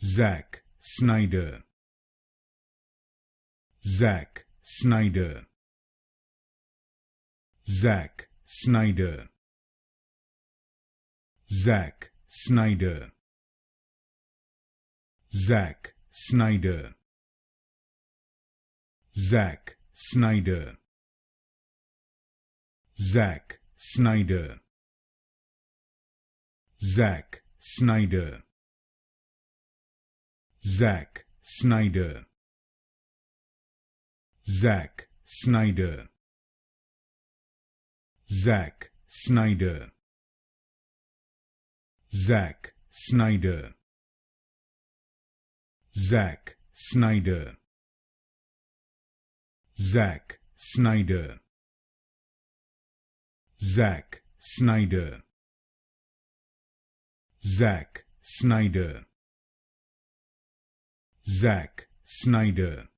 Zack Snyder. Zack Snyder. Zack Snyder. Zack Snyder. Zack Snyder. Zack Snyder. Zack Snyder. Zack Snyder. Zack Snyder. Zack Snyder. Zack Snyder. Zack Snyder. Zack Snyder. Zack Snyder. Zack Snyder. Zack Snyder. Zack Snyder.